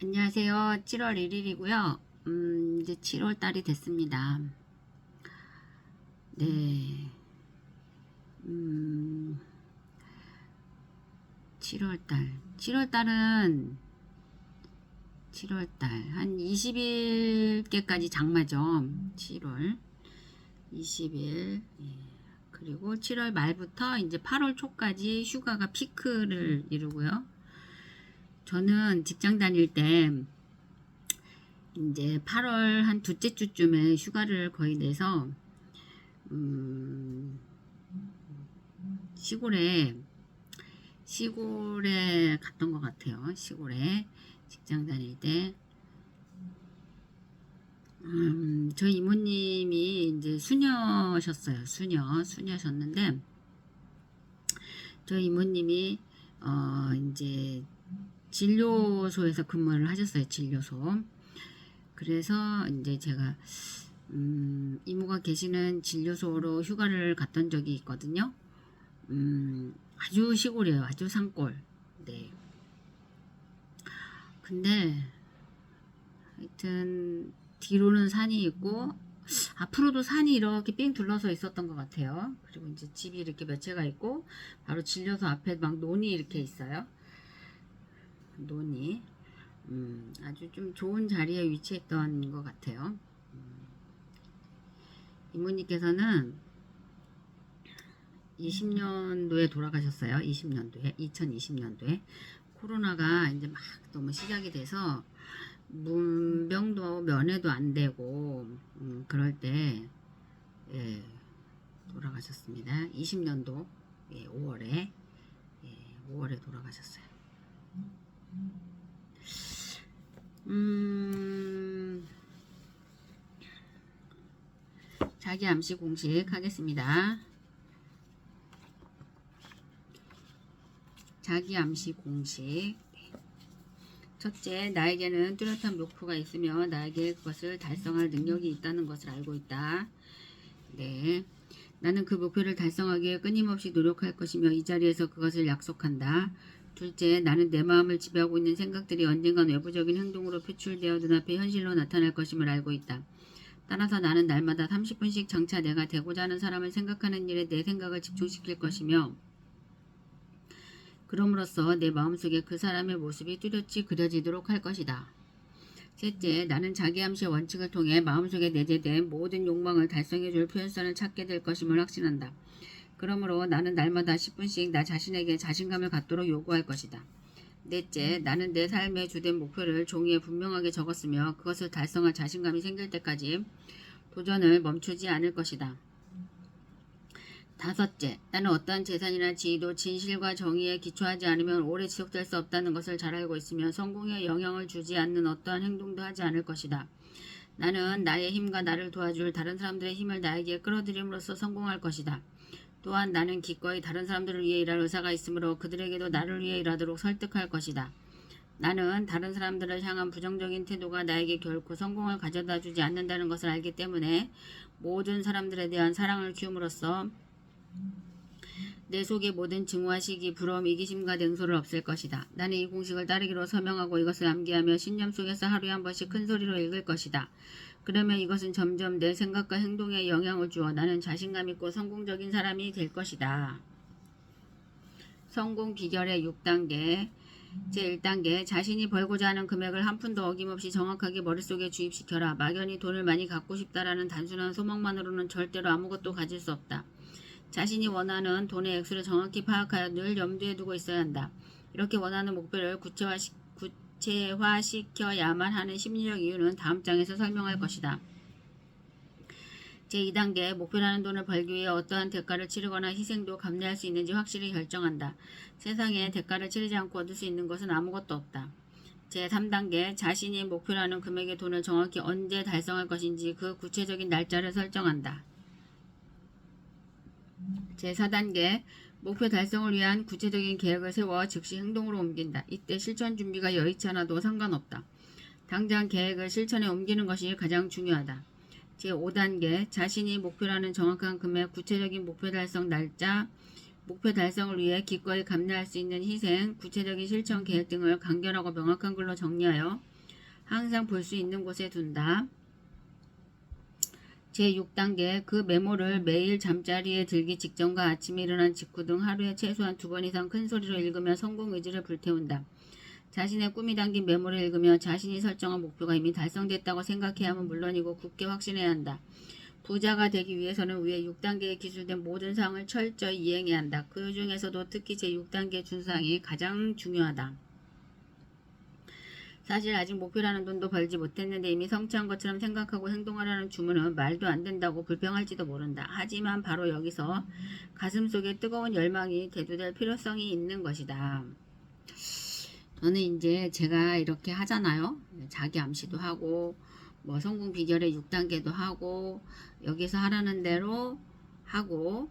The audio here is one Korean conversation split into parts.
안녕하세요. 7월 1일이고요. 이제 7월 달이 됐습니다. 네. 음, 7월 달. 7월 달은 7월 달 한 20일께까지 장마죠. 7월 20일. 예. 그리고 7월 말부터 이제 8월 초까지 휴가가 피크를 이루고요. 저는 직장 다닐 때 이제 8월 한 둘째 주쯤에 휴가를 거의 내서 음, 시골에 갔던 것 같아요. 시골에 직장 다닐 때 저희 이모님이 이제 수녀셨어요. 수녀셨는데 저희 이모님이 이제 진료소에서 근무를 하셨어요. 진료소. 그래서 이제 제가 이모가 계시는 진료소로 휴가를 갔던 적이 있거든요. 아주 시골이에요. 아주 산골. 네. 근데 하여튼 뒤로는 산이 있고 앞으로도 산이 이렇게 삥 둘러서 있었던 것 같아요. 그리고 이제 집이 이렇게 몇 채가 있고 바로 진료소 앞에 막 논이 이렇게 있어요. 논이 아주 좀 좋은 자리에 위치했던 것 같아요. 이모님께서는 20년도에 돌아가셨어요. 2020년도에 코로나가 이제 막 너무 시작이 돼서 문병도 면회도 안 되고 그럴 때 예, 돌아가셨습니다. 20년도 예, 5월에 5월에 돌아가셨어요. 자기 암시 공식 하겠습니다. 자기 암시 공식. 첫째, 나에게는 뚜렷한 목표가 있으며 나에게 그것을 달성할 능력이 있다는 것을 알고 있다. 네. 나는 그 목표를 달성하기 위해 끊임없이 노력할 것이며 이 자리에서 그것을 약속한다. 둘째, 나는 내 마음을 지배하고 있는 생각들이 언젠간 외부적인 행동으로 표출되어 눈앞에 현실로 나타날 것임을 알고 있다. 따라서 나는 날마다 30분씩 장차 내가 되고자 하는 사람을 생각하는 일에 내 생각을 집중시킬 것이며 그럼으로써 내 마음속에 그 사람의 모습이 뚜렷이 그려지도록 할 것이다. 셋째, 나는 자기암시의 원칙을 통해 마음속에 내재된 모든 욕망을 달성해줄 표현선을 찾게 될 것임을 확신한다. 그러므로 나는 날마다 10분씩 나 자신에게 자신감을 갖도록 요구할 것이다. 넷째, 나는 내 삶의 주된 목표를 종이에 분명하게 적었으며 그것을 달성할 자신감이 생길 때까지 도전을 멈추지 않을 것이다. 다섯째, 나는 어떠한 재산이나 지위도 진실과 정의에 기초하지 않으면 오래 지속될 수 없다는 것을 잘 알고 있으며 성공에 영향을 주지 않는 어떠한 행동도 하지 않을 것이다. 나는 나의 힘과 나를 도와줄 다른 사람들의 힘을 나에게 끌어들임으로써 성공할 것이다. 또한 나는 기꺼이 다른 사람들을 위해 일할 의사가 있으므로 그들에게도 나를 위해 일하도록 설득할 것이다. 나는 다른 사람들을 향한 부정적인 태도가 나에게 결코 성공을 가져다 주지 않는다는 것을 알기 때문에 모든 사람들에 대한 사랑을 키움으로써 내 속의 모든 증오와 시기, 부러움, 이기심과 냉소를 없앨 것이다. 나는 이 공식을 따르기로 서명하고 이것을 암기하며 신념 속에서 하루에 한 번씩 큰 소리로 읽을 것이다. 그러면 이것은 점점 내 생각과 행동에 영향을 주어 나는 자신감 있고 성공적인 사람이 될 것이다. 성공 비결의 6단계. 제1단계, 자신이 벌고자 하는 금액을 한 푼도 어김없이 정확하게 머릿속에 주입시켜라. 막연히 돈을 많이 갖고 싶다라는 단순한 소망만으로는 절대로 아무것도 가질 수 없다. 자신이 원하는 돈의 액수를 정확히 파악하여 늘 염두에 두고 있어야 한다. 이렇게 원하는 목표를 구체화시켜야만 하는 심리적 이유는 다음 장에서 설명할 것이다. 제2단계, 목표라는 돈을 벌기 위해 어떠한 대가를 치르거나 희생도 감내할 수 있는지 확실히 결정한다. 세상에 대가를 치르지 않고 얻을 수 있는 것은 아무것도 없다. 제3단계, 자신이 목표라는 금액의 돈을 정확히 언제 달성할 것인지 그 구체적인 날짜를 설정한다. 제4단계, 목표 달성을 위한 구체적인 계획을 세워 즉시 행동으로 옮긴다. 이때 실천 준비가 여의치 않아도 상관없다. 당장 계획을 실천에 옮기는 것이 가장 중요하다. 제5단계, 자신이 목표라는 정확한 금액, 구체적인 목표 달성 날짜, 목표 달성을 위해 기꺼이 감내할 수 있는 희생, 구체적인 실천 계획 등을 간결하고 명확한 글로 정리하여 항상 볼 수 있는 곳에 둔다. 제6단계 그 메모를 매일 잠자리에 들기 직전과 아침에 일어난 직후 등 하루에 최소한 2번 이상 큰 소리로 읽으며 성공 의지를 불태운다. 자신의 꿈이 담긴 메모를 읽으며 자신이 설정한 목표가 이미 달성됐다고 생각해야 하면 물론이고 굳게 확신해야 한다. 부자가 되기 위해서는 위에 6단계에 기술된 모든 사항을 철저히 이행해야 한다. 그 중에서도 특히 제6단계 준수사항이 가장 중요하다. 사실 아직 목표라는 돈도 벌지 못했는데 이미 성취한 것처럼 생각하고 행동하라는 주문은 말도 안 된다고 불평할지도 모른다. 하지만 바로 여기서 가슴속에 뜨거운 열망이 대두될 필요성이 있는 것이다. 저는 이제 제가 이렇게 하잖아요. 자기 암시도 하고 뭐 성공 비결의 6단계도 하고 여기서 하라는 대로 하고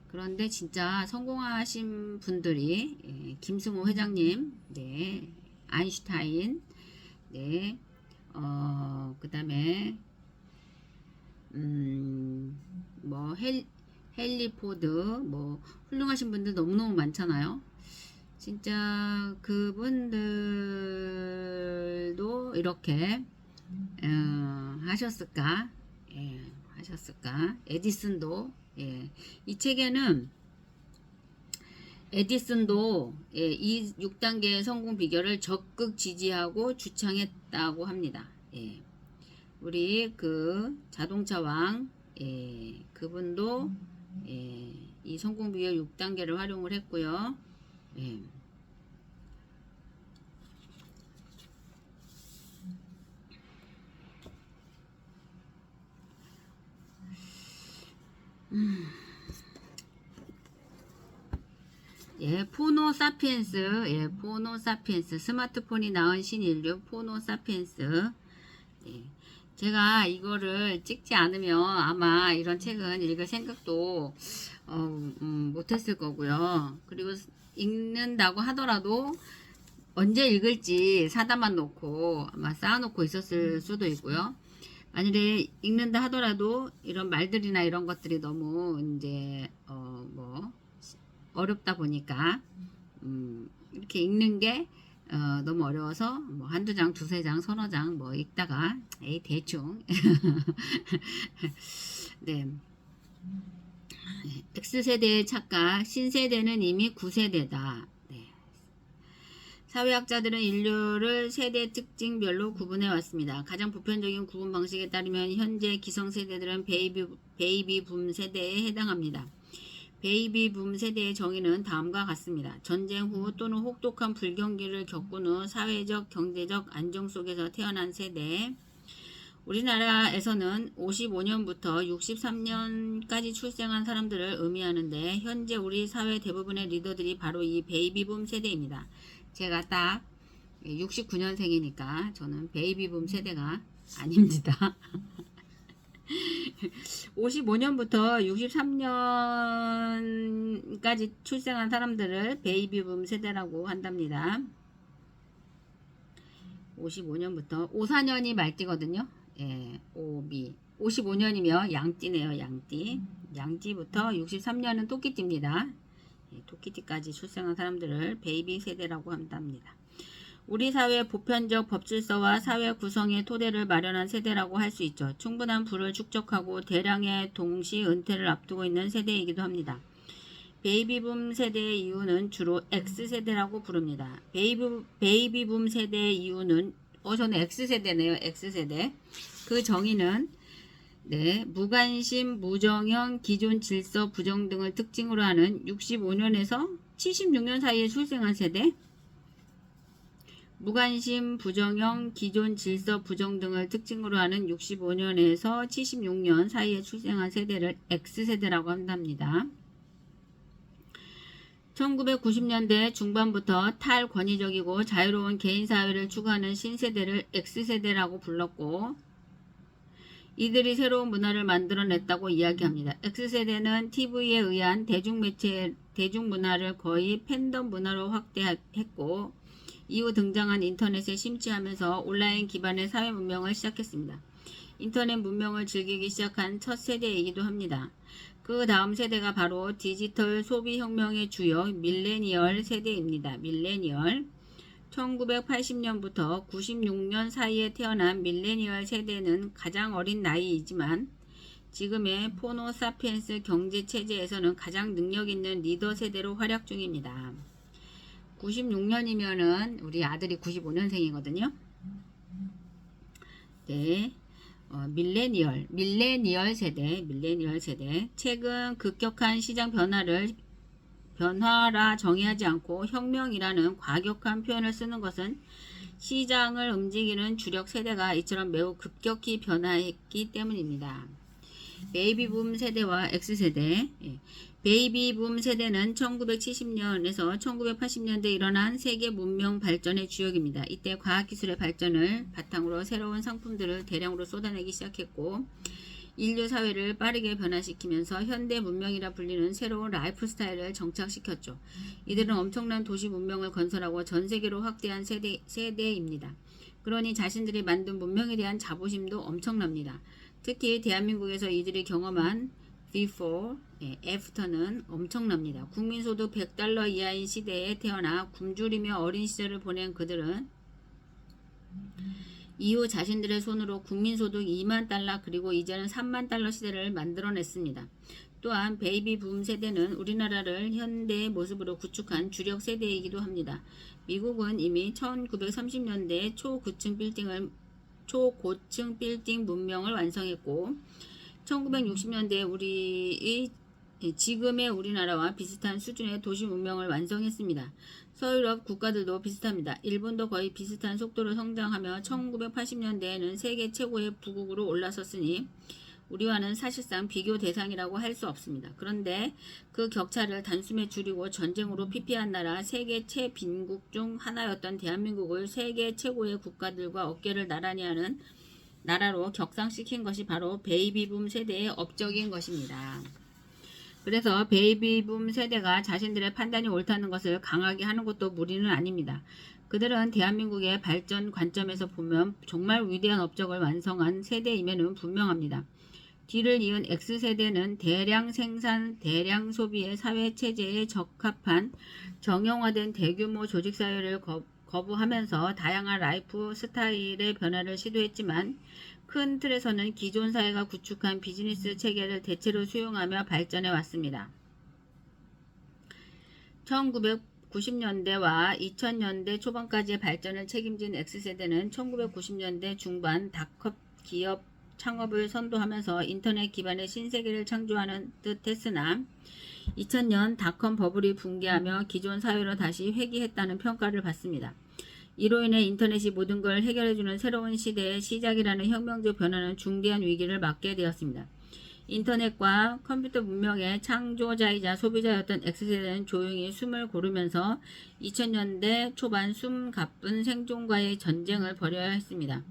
그런데 진짜 성공하신 분들이 김승호 회장님, 네, 아인슈타인, 네, 그 다음에 뭐 헨리 포드, 뭐 훌륭하신 분들 너무너무 많잖아요. 진짜 그분들도 이렇게 하셨을까? 하셨을까? 에디슨도 이 책에는 에디슨도 이 6단계의 성공 비결을 적극 지지하고 주창했다고 합니다. 우리 그 자동차 왕 그분도 이 성공 비결 6단계를 활용을 했고요. 포노 사피엔스, 포노 사피엔스, 스마트폰이 낳은 신인류, 포노 사피엔스. 제가 이거를 찍지 않으면 아마 이런 책은 읽을 생각도 못했을 거고요. 그리고 읽는다고 하더라도 언제 읽을지 사다만 놓고 아마 쌓아놓고 있었을 수도 있고요. 만일에 읽는다 하더라도 이런 말들이나 이런 것들이 너무 이제 뭐 어렵다 보니까 이렇게 읽는 게 너무 어려워서 뭐 한두 장, 두세 장, 서너 장 뭐 읽다가 대충 네. X세대의 착각, 신세대는 이미 9세대다. 네. 사회학자들은 인류를 세대 특징별로 구분해 왔습니다. 가장 보편적인 구분 방식에 따르면 현재 기성세대들은 베이비붐 세대에 해당합니다. 베이비붐 세대의 정의는 다음과 같습니다. 전쟁 후 또는 혹독한 불경기를 겪은 후 사회적, 경제적 안정 속에서 태어난 세대. 우리나라에서는 55년부터 63년까지 출생한 사람들을 의미하는데 현재 우리 사회 대부분의 리더들이 바로 이 베이비붐 세대입니다. 제가 딱 69년생이니까 저는 베이비붐 세대가 아닙니다. 55년부터 63년까지 출생한 사람들을 베이비붐 세대라고 한답니다. 55년부터 54년이 말띠거든요. 55년이면 양띠네요. 양띠. 양띠부터 63년은 토끼띠입니다. 토끼띠까지 출생한 사람들을 베이비 세대라고 한답니다. 우리 사회의 보편적 법질서와 사회 구성의 토대를 마련한 세대라고 할 수 있죠. 충분한 부를 축적하고 대량의 동시 은퇴를 앞두고 있는 세대이기도 합니다. 베이비붐 세대의 이유는 주로 X세대라고 부릅니다. 베이비붐 세대의 이유는 저는 X세대네요. X세대. 그 정의는 무관심, 무정형, 기존 질서, 부정 등을 특징으로 하는 65년에서 76년 사이에 출생한 세대. 무관심, 부정형, 기존 질서, 부정 등을 특징으로 하는 65년에서 76년 사이에 출생한 세대를 X세대라고 한답니다. 1990년대 중반부터 탈권위적이고 자유로운 개인사회를 추구하는 신세대를 X세대라고 불렀고 이들이 새로운 문화를 만들어냈다고 이야기합니다. X세대는 TV에 의한 대중문화를 거의 팬덤 문화로 확대했고 이후 등장한 인터넷에 심취하면서 온라인 기반의 사회 문명을 시작했습니다. 인터넷 문명을 즐기기 시작한 첫 세대이기도 합니다. 그 다음 세대가 바로 디지털 소비혁명의 주역 밀레니얼 세대입니다. 밀레니얼. 1980년부터 96년 사이에 태어난 밀레니얼 세대는 가장 어린 나이이지만 지금의 포노사피엔스 경제체제에서는 가장 능력있는 리더 세대로 활약 중입니다. 96년이면은 우리 아들이 95년생이거든요. 네. 밀레니얼 세대. 최근 급격한 시장 변화라 정의하지 않고 혁명이라는 과격한 표현을 쓰는 것은 시장을 움직이는 주력 세대가 이처럼 매우 급격히 변화했기 때문입니다. 베이비붐 세대와 X세대. 베이비붐 세대는 1970년에서 1980년대에 일어난 세계 문명 발전의 주역입니다. 이때 과학기술의 발전을 바탕으로 새로운 상품들을 대량으로 쏟아내기 시작했고 인류 사회를 빠르게 변화시키면서 현대 문명이라 불리는 새로운 라이프 스타일을 정착시켰죠. 이들은 엄청난 도시 문명을 건설하고 전 세계로 확대한 세대입니다. 그러니 자신들이 만든 문명에 대한 자부심도 엄청납니다. 특히 대한민국에서 이들이 경험한 before, after는 엄청납니다. 국민소득 100달러 이하인 시대에 태어나 굶주리며 어린 시절을 보낸 그들은 이후 자신들의 손으로 국민소득 2만 달러 그리고 이제는 3만 달러 시대를 만들어냈습니다. 또한 베이비붐 세대는 우리나라를 현대의 모습으로 구축한 주력 세대이기도 합니다. 미국은 이미 1930년대 초고층 빌딩 문명을 완성했고 1960년대에 지금의 우리나라와 비슷한 수준의 도시 문명을 완성했습니다. 서유럽 국가들도 비슷합니다. 일본도 거의 비슷한 속도로 성장하며 1980년대에는 세계 최고의 부국으로 올라섰으니 우리와는 사실상 비교 대상이라고 할 수 없습니다. 그런데 그 격차를 단숨에 줄이고 전쟁으로 피폐한 나라 세계 최빈국 중 하나였던 대한민국을 세계 최고의 국가들과 어깨를 나란히 하는 나라로 격상시킨 것이 바로 베이비붐 세대의 업적인 것입니다. 그래서 베이비붐 세대가 자신들의 판단이 옳다는 것을 강하게 하는 것도 무리는 아닙니다. 그들은 대한민국의 발전 관점에서 보면 정말 위대한 업적을 완성한 세대임에는 분명합니다. 뒤를 이은 X세대는 대량 생산, 대량 소비의 사회체제에 적합한 정형화된 대규모 조직사회를 거부하면서 다양한 라이프 스타일의 변화를 시도했지만 큰 틀에서는 기존 사회가 구축한 비즈니스 체계를 대체로 수용하며 발전해 왔습니다. 1990년대와 2000년대 초반까지의 발전을 책임진 X세대는 1990년대 중반 닷컴 기업 창업을 선도하면서 인터넷 기반의 신세계를 창조하는 듯 했으나 2000년 닷컴 버블이 붕괴하며 기존 사회로 다시 회귀했다는 평가를 받습니다. 이로 인해 인터넷이 모든 걸 해결해주는 새로운 시대의 시작이라는 혁명적 변화는 중대한 위기를 맞게 되었습니다. 인터넷과 컴퓨터 문명의 창조자이자 소비자였던 X세대는 조용히 숨을 고르면서 2000년대 초반 숨가쁜 생존과의 전쟁을 벌여야 했습니다.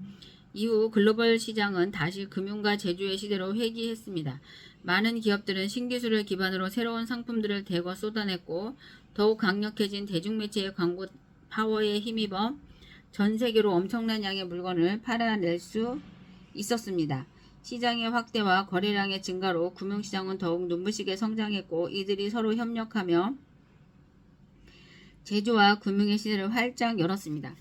이후 글로벌 시장은 다시 금융과 제조의 시대로 회귀했습니다. 많은 기업들은 신기술을 기반으로 새로운 상품들을 대거 쏟아냈고 더욱 강력해진 대중매체의 광고 파워에 힘입어 전 세계로 엄청난 양의 물건을 팔아낼 수 있었습니다. 시장의 확대와 거래량의 증가로 금융시장은 더욱 눈부시게 성장했고 이들이 서로 협력하며 제조와 금융의 시대를 활짝 열었습니다.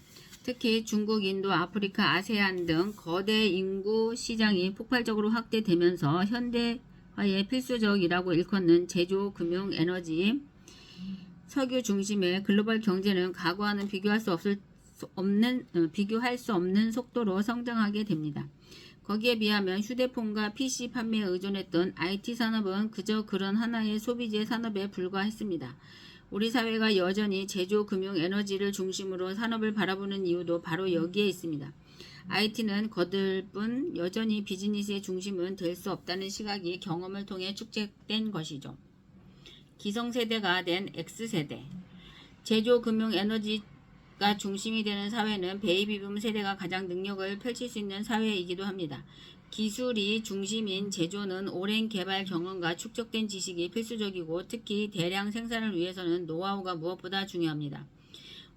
특히 중국, 인도, 아프리카, 아세안 등 거대 인구 시장이 폭발적으로 확대되면서 현대화의 필수적이라고 일컫는 제조, 금융, 에너지, 석유 중심의 글로벌 경제는 과거와는 비교할 수 없는 속도로 성장하게 됩니다. 거기에 비하면 휴대폰과 PC 판매에 의존했던 IT 산업은 그저 그런 하나의 소비재 산업에 불과했습니다. 우리 사회가 여전히 제조, 금융, 에너지를 중심으로 산업을 바라보는 이유도 바로 여기에 있습니다. IT는 거들뿐 여전히 비즈니스의 중심은 될 수 없다는 시각이 경험을 통해 축적된 것이죠. 기성세대가 된 X세대. 제조, 금융, 에너지가 중심이 되는 사회는 베이비붐 세대가 가장 능력을 펼칠 수 있는 사회이기도 합니다. 기술이 중심인 제조는 오랜 개발 경험과 축적된 지식이 필수적이고 특히 대량 생산을 위해서는 노하우가 무엇보다 중요합니다.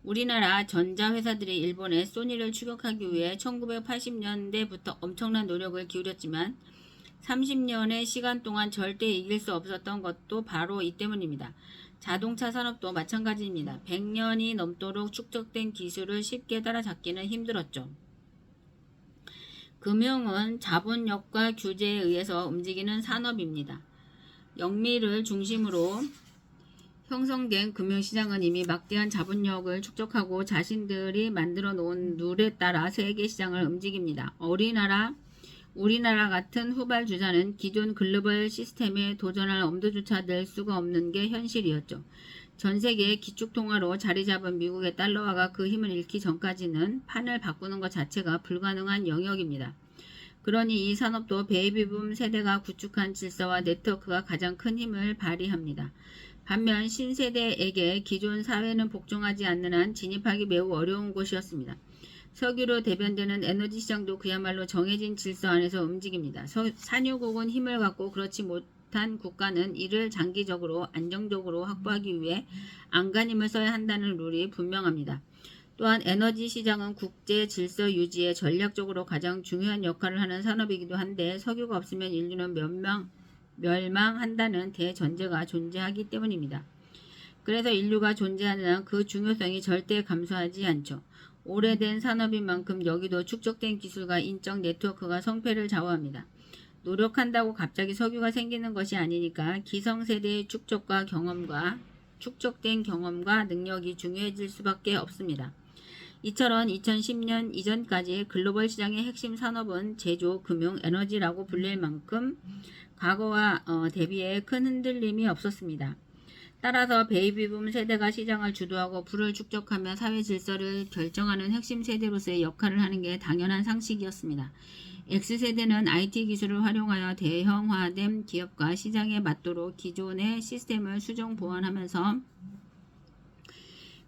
우리나라 전자회사들이 일본의 소니를 추격하기 위해 1980년대부터 엄청난 노력을 기울였지만 30년의 시간 동안 절대 이길 수 없었던 것도 바로 이 때문입니다. 자동차 산업도 마찬가지입니다. 100년이 넘도록 축적된 기술을 쉽게 따라잡기는 힘들었죠. 금융은 자본력과 규제에 의해서 움직이는 산업입니다. 영미를 중심으로 형성된 금융시장은 이미 막대한 자본력을 축적하고 자신들이 만들어 놓은 룰에 따라 세계 시장을 움직입니다. 우리나라 같은 후발주자는 기존 글로벌 시스템에 도전할 엄두조차 낼 수가 없는 게 현실이었죠. 전 세계 기축통화로 자리 잡은 미국의 달러화가 그 힘을 잃기 전까지는 판을 바꾸는 것 자체가 불가능한 영역입니다. 그러니 이 산업도 베이비붐 세대가 구축한 질서와 네트워크가 가장 큰 힘을 발휘합니다. 반면 신세대에게 기존 사회는 복종하지 않는 한 진입하기 매우 어려운 곳이었습니다. 석유로 대변되는 에너지 시장도 그야말로 정해진 질서 안에서 움직입니다. 산유국은 힘을 갖고 그렇지 못한 국가는 이를 장기적으로 안정적으로 확보하기 위해 안간힘을 써야 한다는 룰이 분명합니다. 또한 에너지 시장은 국제 질서 유지에 전략적으로 가장 중요한 역할을 하는 산업이기도 한데 석유가 없으면 인류는 멸망한다는 대전제가 존재하기 때문입니다. 그래서 인류가 존재하는 한 그 중요성이 절대 감소하지 않죠. 오래된 산업인 만큼 여기도 축적된 기술과 인적 네트워크가 성패를 좌우합니다. 노력한다고 갑자기 석유가 생기는 것이 아니니까 기성세대의 축적된 경험과 능력이 중요해질 수밖에 없습니다. 이처럼 2010년 이전까지 글로벌 시장의 핵심 산업은 제조, 금융, 에너지라고 불릴 만큼 과거와 대비해 큰 흔들림이 없었습니다. 따라서 베이비붐 세대가 시장을 주도하고 부를 축적하며 사회 질서를 결정하는 핵심 세대로서의 역할을 하는 게 당연한 상식이었습니다. X세대는 IT 기술을 활용하여 대형화된 기업과 시장에 맞도록 기존의 시스템을 수정 보완하면서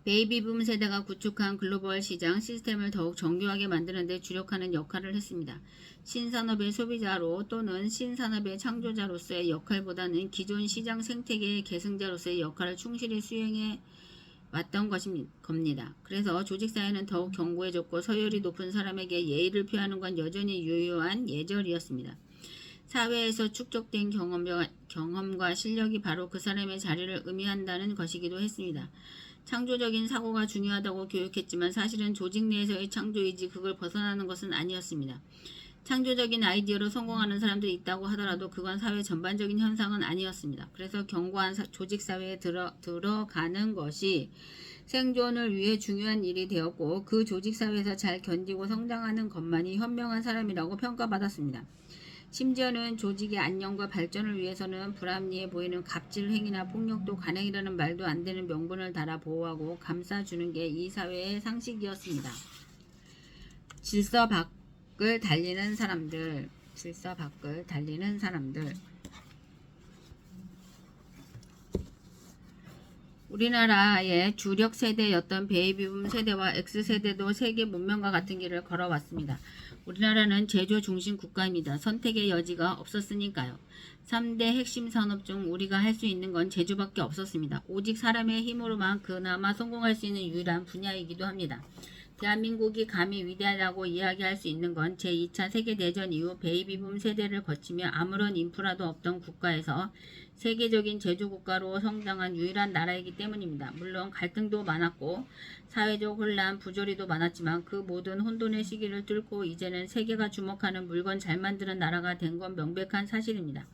베이비붐 세대가 구축한 글로벌 시장 시스템을 더욱 정교하게 만드는 데 주력하는 역할을 했습니다. 신산업의 소비자로 또는 신산업의 창조자로서의 역할보다는 기존 시장 생태계의 계승자로서의 역할을 충실히 수행해 왔던 겁니다. 그래서 조직사회는 더욱 견고해졌고 서열이 높은 사람에게 예의를 표하는 건 여전히 유효한 예절이었습니다. 사회에서 축적된 경험과 실력이 바로 그 사람의 자리를 의미한다는 것이기도 했습니다. 창조적인 사고가 중요하다고 교육했지만 사실은 조직 내에서의 창조이지 그걸 벗어나는 것은 아니었습니다. 창조적인 아이디어로 성공하는 사람들이 있다고 하더라도 그건 사회 전반적인 현상은 아니었습니다. 그래서 견고한 조직사회에 들어가는 것이 생존을 위해 중요한 일이 되었고 그 조직사회에서 잘 견디고 성장하는 것만이 현명한 사람이라고 평가받았습니다. 심지어는 조직의 안녕과 발전을 위해서는 불합리해 보이는 갑질 행위나 폭력도 간행이라는 말도 안 되는 명분을 달아 보호하고 감싸주는 게 이 사회의 상식이었습니다. 질서 밖을 달리는 사람들. 우리나라의 주력 세대였던 베이비붐 세대와 X세대도 세계 문명과 같은 길을 걸어왔습니다. 우리나라는 제조 중심 국가입니다. 선택의 여지가 없었으니까요. 3대 핵심 산업 중 우리가 할 수 있는 건 제조밖에 없었습니다. 오직 사람의 힘으로만 그나마 성공할 수 있는 유일한 분야이기도 합니다. 대한민국이 감히 위대하다고 이야기할 수 있는 건 제2차 세계대전 이후 베이비붐 세대를 거치며 아무런 인프라도 없던 국가에서 세계적인 제조국가로 성장한 유일한 나라이기 때문입니다. 물론 갈등도 많았고 사회적 혼란, 부조리도 많았지만 그 모든 혼돈의 시기를 뚫고 이제는 세계가 주목하는 물건 잘 만드는 나라가 된 건 명백한 사실입니다.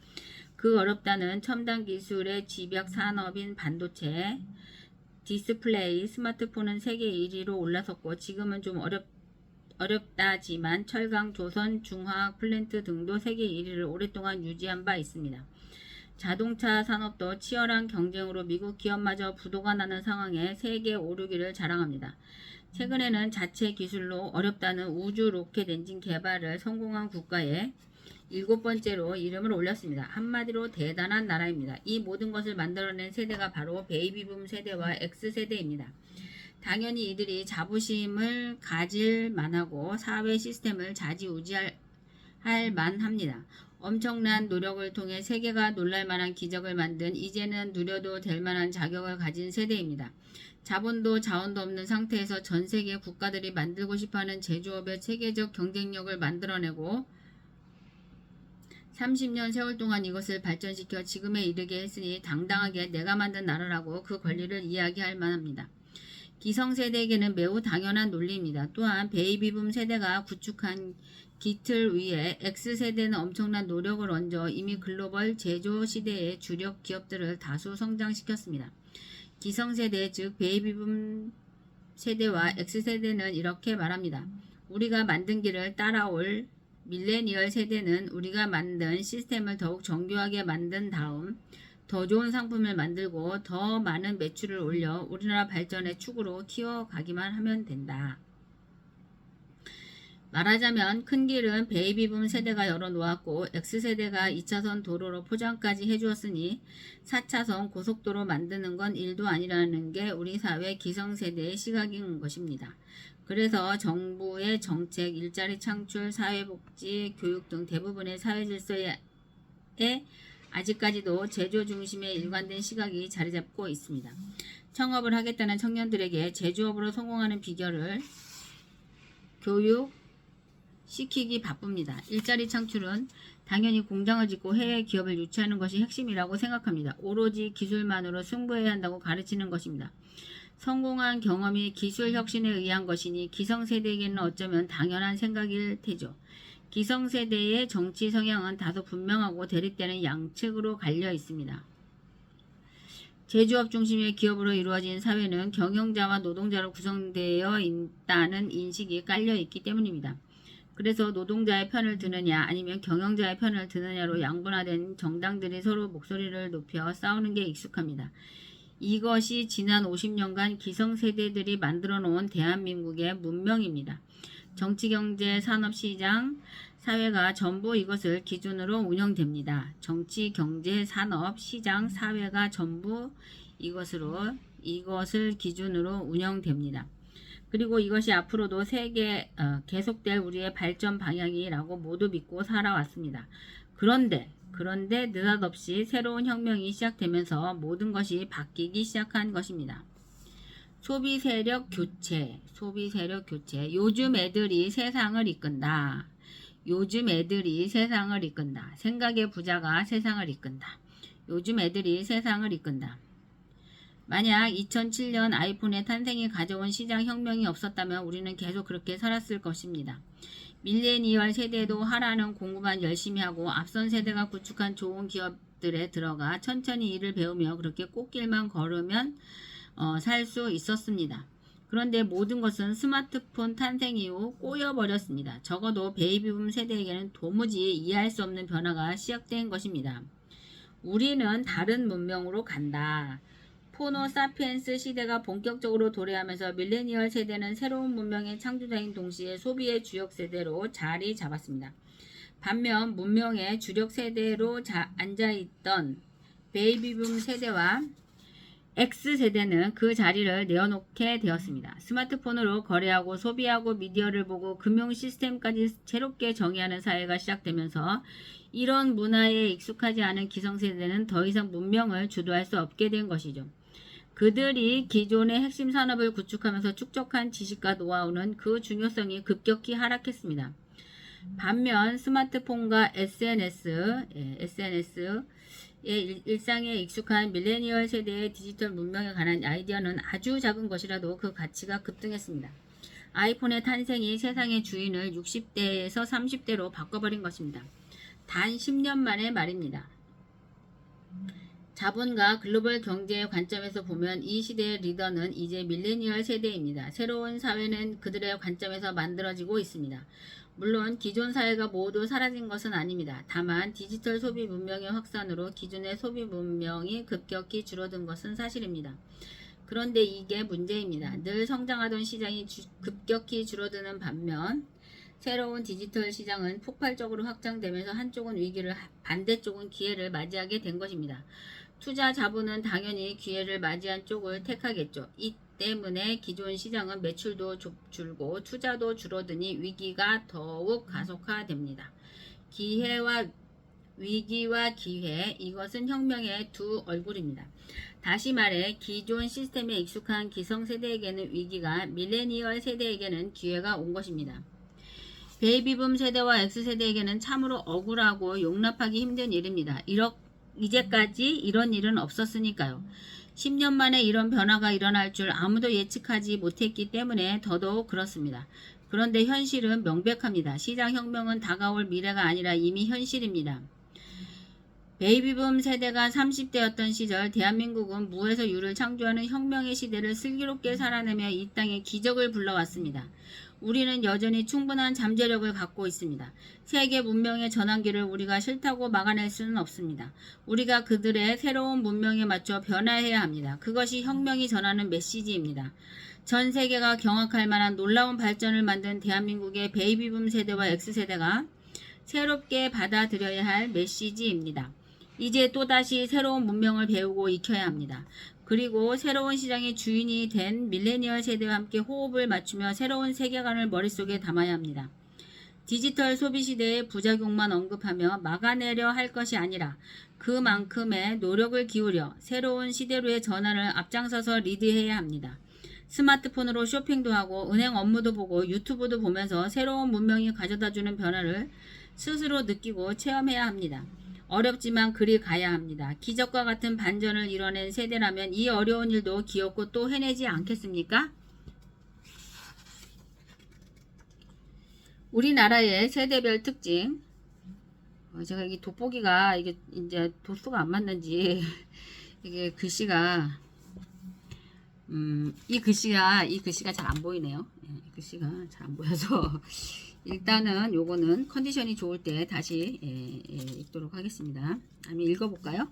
그 어렵다는 첨단 기술의 집약 산업인 반도체, 디스플레이, 스마트폰은 세계 1위로 올라섰고 지금은 좀 어렵다지만 철강, 조선, 중화학 플랜트 등도 세계 1위를 오랫동안 유지한 바 있습니다. 자동차 산업도 치열한 경쟁으로 미국 기업마저 부도가 나는 상황에 세계 5, 6위를 자랑합니다. 최근에는 자체 기술로 어렵다는 우주 로켓 엔진 개발을 성공한 국가에 7번째로 이름을 올렸습니다. 한마디로 대단한 나라입니다. 이 모든 것을 만들어낸 세대가 바로 베이비붐 세대와 X세대입니다. 당연히 이들이 자부심을 가질 만하고 사회 시스템을 좌지우지할 만합니다. 엄청난 노력을 통해 세계가 놀랄만한 기적을 만든 이제는 누려도 될 만한 자격을 가진 세대입니다. 자본도 자원도 없는 상태에서 전 세계 국가들이 만들고 싶어하는 제조업의 세계적 경쟁력을 만들어내고 30년 세월 동안 이것을 발전시켜 지금에 이르게 했으니 당당하게 내가 만든 나라라고 그 권리를 이야기할 만합니다. 기성세대에게는 매우 당연한 논리입니다. 또한 베이비붐 세대가 구축한 기틀 위에 X세대는 엄청난 노력을 얹어 이미 글로벌 제조 시대의 주력 기업들을 다수 성장시켰습니다. 기성세대 즉 베이비붐 세대와 X세대는 이렇게 말합니다. 우리가 만든 길을 따라올 밀레니얼 세대는 우리가 만든 시스템을 더욱 정교하게 만든 다음 더 좋은 상품을 만들고 더 많은 매출을 올려 우리나라 발전의 축으로 키워가기만 하면 된다. 말하자면 큰 길은 베이비붐 세대가 열어놓았고 X세대가 2차선 도로로 포장까지 해주었으니 4차선 고속도로 만드는 건 일도 아니라는 게 우리 사회 기성세대의 시각인 것입니다. 그래서 정부의 정책, 일자리 창출, 사회복지, 교육 등 대부분의 사회질서에 아직까지도 제조 중심의 일관된 시각이 자리잡고 있습니다. 창업을 하겠다는 청년들에게 제조업으로 성공하는 비결을 교육시키기 바쁩니다. 일자리 창출은 당연히 공장을 짓고 해외 기업을 유치하는 것이 핵심이라고 생각합니다. 오로지 기술만으로 승부해야 한다고 가르치는 것입니다. 성공한 경험이 기술 혁신에 의한 것이니 기성세대에게는 어쩌면 당연한 생각일 테죠. 기성세대의 정치 성향은 다소 분명하고 대립되는 양측으로 갈려 있습니다. 제조업 중심의 기업으로 이루어진 사회는 경영자와 노동자로 구성되어 있다는 인식이 깔려 있기 때문입니다. 그래서 노동자의 편을 드느냐 아니면 경영자의 편을 드느냐로 양분화된 정당들이 서로 목소리를 높여 싸우는 게 익숙합니다. 이것이 지난 50년간 기성세대들이 만들어 놓은 대한민국의 문명입니다. 정치, 경제, 산업, 시장, 사회가 전부 이것을 기준으로 운영됩니다. 정치, 경제, 산업, 시장, 사회가 전부 이것을 기준으로 운영됩니다. 그리고 이것이 앞으로도 계속될 우리의 발전 방향이라고 모두 믿고 살아왔습니다. 그런데 느닷없이 새로운 혁명이 시작되면서 모든 것이 바뀌기 시작한 것입니다. 소비 세력 교체. 요즘 애들이 세상을 이끈다. 생각의 부자가 세상을 이끈다. 요즘 애들이 세상을 이끈다. 만약 2007년 아이폰의 탄생이 가져온 시장 혁명이 없었다면 우리는 계속 그렇게 살았을 것입니다. 밀레니얼 세대도 하라는 공부만 열심히 하고 앞선 세대가 구축한 좋은 기업들에 들어가 천천히 일을 배우며 그렇게 꽃길만 걸으면 살 수 있었습니다. 그런데 모든 것은 스마트폰 탄생 이후 꼬여버렸습니다. 적어도 베이비붐 세대에게는 도무지 이해할 수 없는 변화가 시작된 것입니다. 우리는 다른 문명으로 간다. 호모사피엔스 시대가 본격적으로 도래하면서 밀레니얼 세대는 새로운 문명의 창조자인 동시에 소비의 주력 세대로 자리 잡았습니다. 반면 문명의 주력 세대로 앉아있던 베이비붐 세대와 X세대는 그 자리를 내어놓게 되었습니다. 스마트폰으로 거래하고 소비하고 미디어를 보고 금융 시스템까지 새롭게 정의하는 사회가 시작되면서 이런 문화에 익숙하지 않은 기성세대는 더 이상 문명을 주도할 수 없게 된 것이죠. 그들이 기존의 핵심 산업을 구축하면서 축적한 지식과 노하우는 그 중요성이 급격히 하락했습니다. 반면 스마트폰과 SNS의 일상에 익숙한 밀레니얼 세대의 디지털 문명에 관한 아이디어는 아주 작은 것이라도 그 가치가 급등했습니다. 아이폰의 탄생이 세상의 주인을 60대에서 30대로 바꿔버린 것입니다. 단 10년 만의 말입니다. 자본과 글로벌 경제의 관점에서 보면 이 시대의 리더는 이제 밀레니얼 세대입니다. 새로운 사회는 그들의 관점에서 만들어지고 있습니다. 물론 기존 사회가 모두 사라진 것은 아닙니다. 다만 디지털 소비 문명의 확산으로 기존의 소비 문명이 급격히 줄어든 것은 사실입니다. 그런데 이게 문제입니다. 늘 성장하던 시장이 급격히 줄어드는 반면 새로운 디지털 시장은 폭발적으로 확장되면서 한쪽은 위기를 반대쪽은 기회를 맞이하게 된 것입니다. 투자 자본은 당연히 기회를 맞이한 쪽을 택하겠죠. 이 때문에 기존 시장은 매출도 줄고 투자도 줄어드니 위기가 더욱 가속화됩니다. 위기와 기회, 이것은 혁명의 두 얼굴입니다. 다시 말해 기존 시스템에 익숙한 기성세대에게는 위기가, 밀레니얼 세대에게는 기회가 온 것입니다. 베이비붐 세대와 X세대에게는 참으로 억울하고 용납하기 힘든 일입니다. 이제까지 이런 일은 없었으니까요. 10년 만에 이런 변화가 일어날 줄 아무도 예측하지 못했기 때문에 더더욱 그렇습니다. 그런데 현실은 명백합니다. 시장혁명은 다가올 미래가 아니라 이미 현실입니다. 베이비붐 세대가 30대였던 시절 대한민국은 무에서 유를 창조하는 혁명의 시대를 슬기롭게 살아내며 이 땅에 기적을 불러왔습니다. 우리는 여전히 충분한 잠재력을 갖고 있습니다. 세계 문명의 전환기를 우리가 싫다고 막아낼 수는 없습니다. 우리가 그들의 새로운 문명에 맞춰 변화해야 합니다. 그것이 혁명이 전하는 메시지입니다. 전 세계가 경악할 만한 놀라운 발전을 만든 대한민국의 베이비붐 세대와 X세대가 새롭게 받아들여야 할 메시지입니다. 이제 또다시 새로운 문명을 배우고 익혀야 합니다. 그리고 새로운 시장의 주인이 된 밀레니얼 세대와 함께 호흡을 맞추며 새로운 세계관을 머릿속에 담아야 합니다. 디지털 소비 시대의 부작용만 언급하며 막아내려 할 것이 아니라 그만큼의 노력을 기울여 새로운 시대로의 전환을 앞장서서 리드해야 합니다. 스마트폰으로 쇼핑도 하고 은행 업무도 보고 유튜브도 보면서 새로운 문명이 가져다주는 변화를 스스로 느끼고 체험해야 합니다. 어렵지만 그리 가야 합니다. 기적과 같은 반전을 이뤄낸 세대라면 이 어려운 일도 귀엽고 또 해내지 않겠습니까? 우리나라의 세대별 특징. 제가 이게 돋보기가 이게 이제 도수가 안 맞는지 이게 글씨가 이 글씨가 잘 안 보이네요. 이 글씨가 잘 안 보여서 일단은 요거는 컨디션이 좋을 때 다시 읽도록 하겠습니다. 한번 읽어볼까요?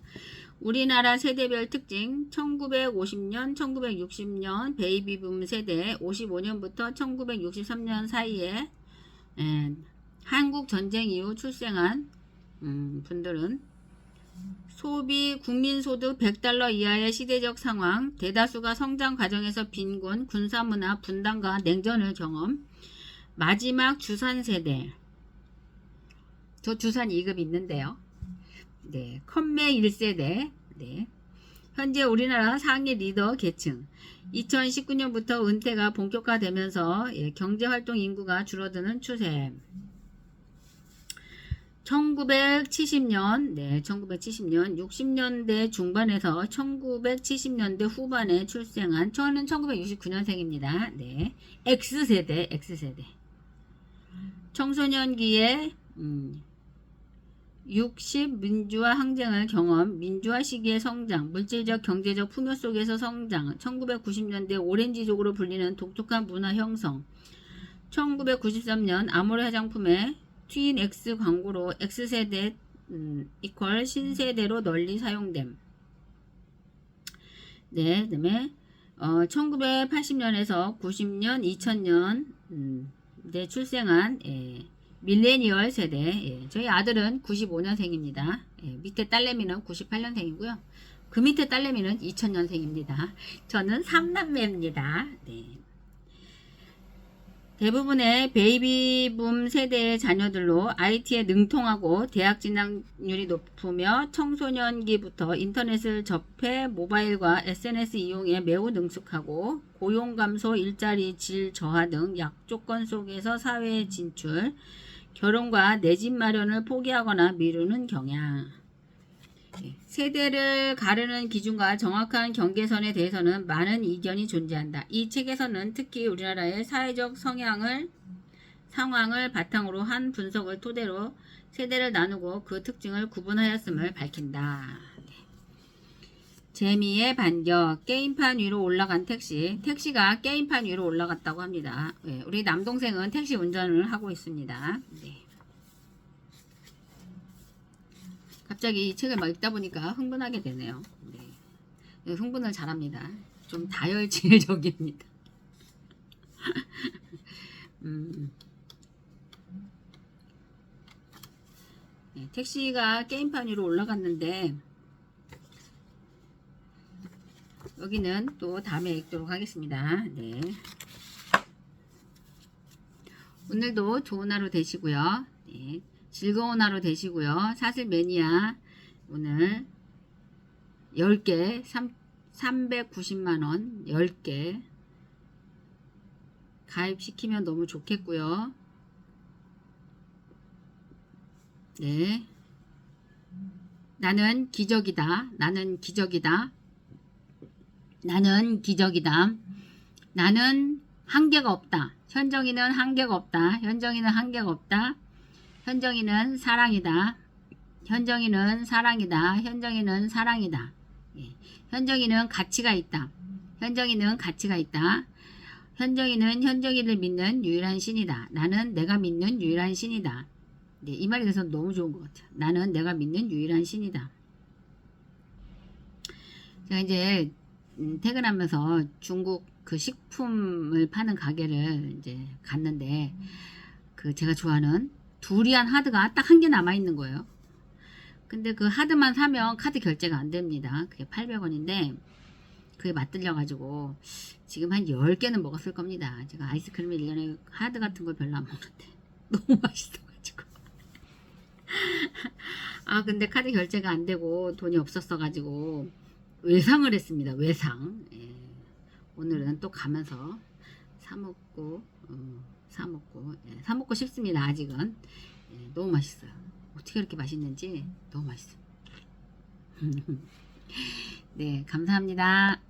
우리나라 세대별 특징 1950년, 1960년 베이비붐 세대 55년부터 1963년 사이에 한국 전쟁 이후 출생한 분들은 소비 국민소득 100달러 이하의 시대적 상황, 대다수가 성장 과정에서 빈곤, 군사문화, 분단과 냉전을 경험, 마지막 주산 세대. 저 주산 2급 있는데요. 네, 컴매 1세대. 네. 현재 우리나라 상위 리더 계층. 2019년부터 은퇴가 본격화되면서 경제활동 인구가 줄어드는 추세. 1970년, 60년대 중반에서 1970년대 후반에 출생한, 저는 1969년생입니다. 네. X세대. 청소년기에 60 민주화 항쟁을 경험, 민주화 시기의 성장, 물질적 경제적 풍요 속에서 성장, 1990년대 오렌지족으로 불리는 독특한 문화 형성, 1993년 아모레 화장품의 트윈 X 광고로 X세대 이퀄 신세대로 널리 사용됨. 네, 그 다음에 1980년에서 90년, 2000년 네, 출생한 밀레니얼 세대. 저희 아들은 95년생입니다. 밑에 딸내미는 98년생이고요. 그 밑에 딸내미는 2000년생입니다. 저는 3남매입니다. 네. 대부분의 베이비붐 세대의 자녀들로 IT에 능통하고 대학 진학률이 높으며 청소년기부터 인터넷을 접해 모바일과 SNS 이용에 매우 능숙하고 고용 감소, 일자리 질 저하 등 약조건 속에서 사회에 진출, 결혼과 내 집 마련을 포기하거나 미루는 경향. 세대를 가르는 기준과 정확한 경계선에 대해서는 많은 이견이 존재한다. 이 책에서는 특히 우리나라의 사회적 상황을 바탕으로 한 분석을 토대로 세대를 나누고 그 특징을 구분하였음을 밝힌다. 재미의 반격. 게임판 위로 올라간 택시가 게임판 위로 올라갔다고 합니다. 우리 남동생은 택시 운전을 하고 있습니다. 네. 갑자기 이 책을 막 읽다 보니까 흥분하게 되네요. 네. 흥분을 잘합니다. 좀 다혈질적입니다. 네, 택시가 게임판 위로 올라갔는데 여기는 또 다음에 읽도록 하겠습니다. 네. 오늘도 좋은 하루 되시고요. 네. 즐거운 하루 되시고요. 사슬 매니아 오늘 10개 390만원 10개 가입시키면 너무 좋겠고요. 네. 나는 기적이다. 나는 기적이다. 나는 기적이다. 나는 한계가 없다. 현정이는 한계가 없다. 현정이는 한계가 없다. 현정이는 사랑이다. 현정이는 사랑이다. 현정이는 사랑이다. 예. 현정이는 가치가 있다. 현정이는 가치가 있다. 현정이는 현정이를 믿는 유일한 신이다. 나는 내가 믿는 유일한 신이다. 네, 이 말이 그래서 너무 좋은 것 같아요. 나는 내가 믿는 유일한 신이다. 제가 이제 퇴근하면서 중국 그 식품을 파는 가게를 이제 갔는데 그 제가 좋아하는 두리안 하드가 딱 한 개 남아 있는 거예요. 근데 그 하드만 사면 카드 결제가 안 됩니다. 그게 800원인데 그게 맞들려 가지고 지금 한 10개는 먹었을 겁니다. 제가 아이스크림을 1년에 하드 같은 걸 별로 안 먹는데 너무 맛있어가지고 아 근데 카드 결제가 안 되고 돈이 없었어 가지고 외상을 했습니다. 외상. 예. 오늘은 또 가면서 사 먹고 예. 사 먹고 싶습니다. 아직은. 예. 너무 맛있어요. 어떻게 이렇게 맛있는지 너무 맛있어요. 네, 감사합니다.